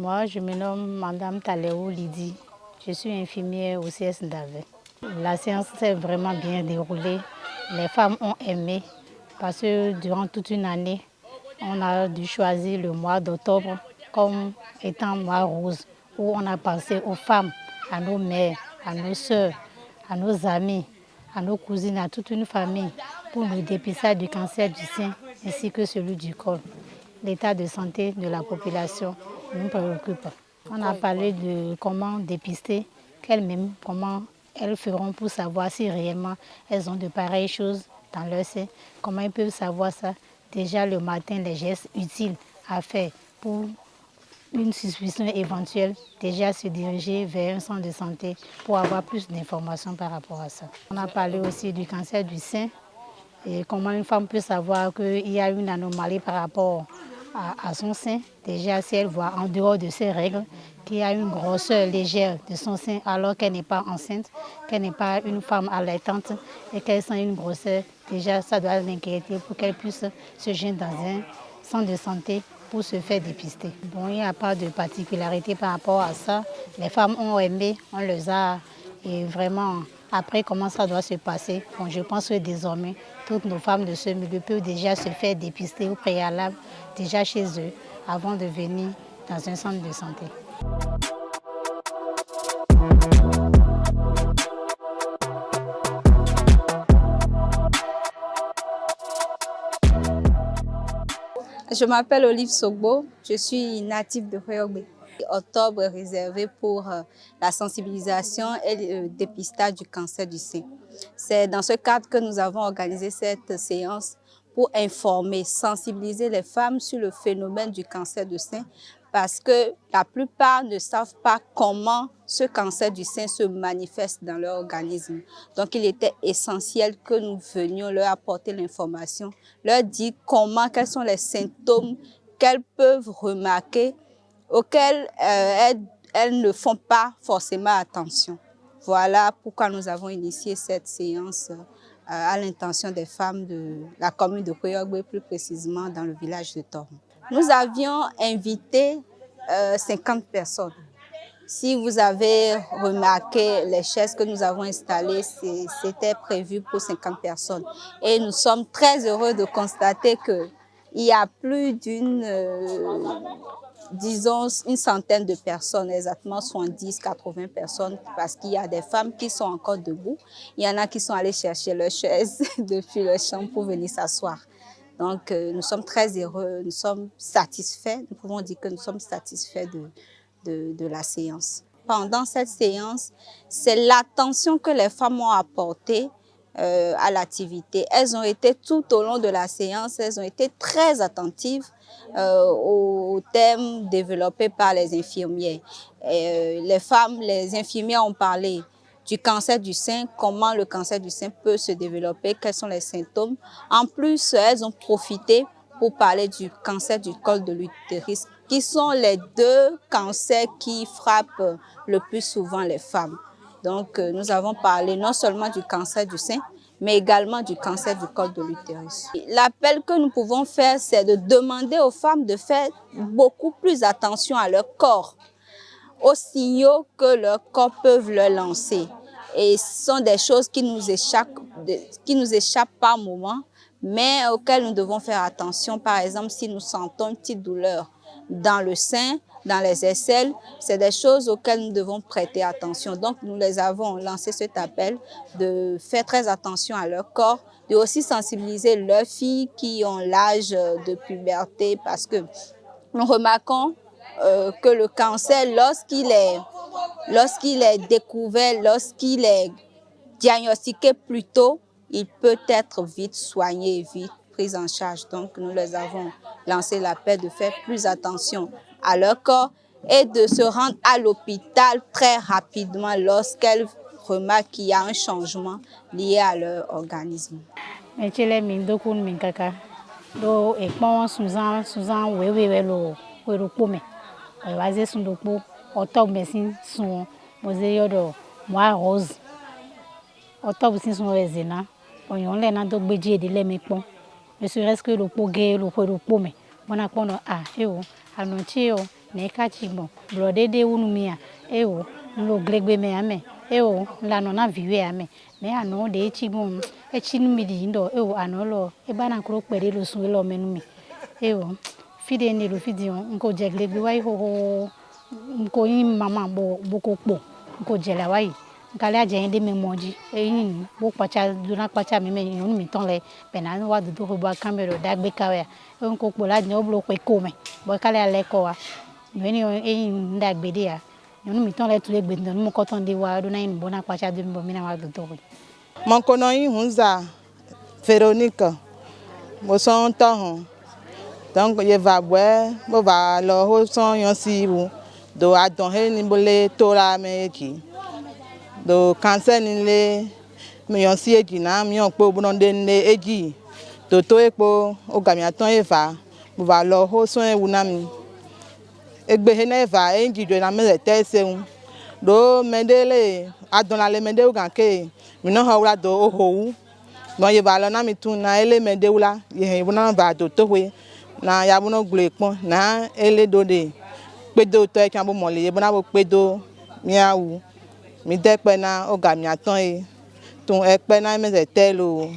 Moi, je me nomme Madame Taléou Lydie. Je suis infirmière au CS d'Avey. La séance s'est vraiment bien déroulée. Les femmes ont aimé parce que durant toute une année, on a dû choisir le mois d'octobre comme étant mois rose, où on a pensé aux femmes, à nos mères, à nos sœurs, à nos amis, à nos cousines, à toute une famille, pour le dépistage du cancer du sein ainsi que celui du col. L'état de santé de la population nous préoccupe. On a parlé de comment dépister, qu'elles-mêmes, comment elles feront pour savoir si réellement elles ont de pareilles choses dans leur sein, comment elles peuvent savoir ça. Déjà le matin, les gestes utiles à faire pour une suspicion éventuelle, déjà se diriger vers un centre de santé pour avoir plus d'informations par rapport à ça. On a parlé aussi du cancer du sein et comment une femme peut savoir qu'il y a une anomalie par rapport à son sein. Déjà, si elle voit en dehors de ses règles qu'il y a une grosseur légère de son sein alors qu'elle n'est pas enceinte, qu'elle n'est pas une femme allaitante et qu'elle sent une grosseur, déjà ça doit l'inquiéter pour qu'elle puisse se joindre dans un centre de santé pour se faire dépister. Bon, il n'y a pas de particularité par rapport à ça. Les femmes ont aimé, on les a et vraiment après comment ça doit se passer. Bon, je pense que désormais, toutes nos femmes de ce milieu peuvent déjà se faire dépister au préalable, déjà chez eux, avant de venir dans un centre de santé. Je m'appelle Olive Sogbo, je suis native de Hweogbe. Octobre est réservé pour la sensibilisation et le dépistage du cancer du sein. C'est dans ce cadre que nous avons organisé cette séance pour informer, sensibiliser les femmes sur le phénomène du cancer du sein parce que la plupart ne savent pas comment ce cancer du sein se manifeste dans leur organisme. Donc, il était essentiel que nous venions leur apporter l'information, leur dire comment, quels sont les symptômes qu'elles peuvent remarquer auxquels elles ne font pas forcément attention. Voilà pourquoi nous avons initié cette séance à l'intention des femmes de la commune de Hweogbe, plus précisément dans le village de Toron. Nous avions invité 50 personnes. Si vous avez remarqué les chaises que nous avons installées, c'était prévu pour 50 personnes. Et nous sommes très heureux de constater qu'il y a plus d'une, disons, une centaine de personnes, exactement 70, 80 personnes, parce qu'il y a des femmes qui sont encore debout. Il y en a qui sont allées chercher leurs chaises depuis leur chambre pour venir s'asseoir. Donc, nous sommes très heureux, nous sommes satisfaits, nous pouvons dire que nous sommes satisfaits de la séance. Pendant cette séance, c'est l'attention que les femmes ont apportée à l'activité. Elles ont été tout au long de la séance, elles ont été très attentives aux thèmes développés par les infirmières. Les femmes, les infirmières ont parlé du cancer du sein, comment le cancer du sein peut se développer, quels sont les symptômes. En plus, elles ont profité pour parler du cancer du col de l'utérus, qui sont les deux cancers qui frappent le plus souvent les femmes. Donc, nous avons parlé non seulement du cancer du sein, mais également du cancer du col de l'utérus. L'appel que nous pouvons faire, c'est de demander aux femmes de faire beaucoup plus attention à leur corps, aux signaux que leur corps peuvent leur lancer. Et ce sont des choses qui nous échappent par moment, mais auxquelles nous devons faire attention. Par exemple, si nous sentons une petite douleur dans le sein, dans les aisselles, c'est des choses auxquelles nous devons prêter attention. Donc, nous les avons lancé cet appel de faire très attention à leur corps, de aussi sensibiliser leurs filles qui ont l'âge de puberté parce que nous remarquons que le cancer, lorsqu'il est découvert, lorsqu'il est diagnostiqué plus tôt, il peut être vite soigné, vite pris en charge. Donc, nous les avons lancé l'appel de faire plus attention à leur corps et de se rendre à l'hôpital très rapidement lorsqu'elles remarquent qu'il y a un changement lié à leur organisme. Ne serait-ce que le pot gay, le pot de pomme. On a qu'on a, ne kachi bon brode de unumia ewo lo glegbe me ame ewo la no na viwe ame me ano de chibon e chinu mi di ndo ewo ano lo e bana kro pere lo sun lo menu mi ewo fide ni lo fidi on ko je glegbe wa ho nko yin mama bo ko po nko je la wa yi nkale aje inde me moji eyin bo pacha duna pacha mi me yun mi ton le pena wa do ko ba camera da gbe ka ya nko po la ni oblo pe ko me bo kale ale ko wa ni eyin nda gbe de ya yun mi ton le tu le gbe ndo mo ko ton de wa do na yin bo na pacha de bo mi na wa do to mon kono yin hunza Véronique mo son ton donc ye va boire bo va lo ho son yon si bu do adon he ni bole to la me ki do cancer ni le mi yon si eji na mi yon pe obuno de ne eji to to epo o ga mi aton eva bo va lo ho son ewu na mi egbe he na eva enji do na me te seun do mendele adon la le mende o gan ke mi no ha wala do o ho no ye va lo na mi tun na ele mende wala ye he na va do to we na ya bu no gble pon na ele do de pe do to e kan bo mo le ye bo na bo pe do mi awu mi de pe na o ga mi aton e tun e pe na me te lo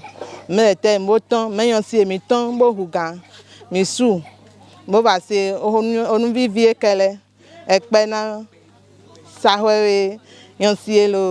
me te mo ton me yon si mi ton bo hu gan mi su bo ba se onu vivie kele e pe na sa hwe yon si lo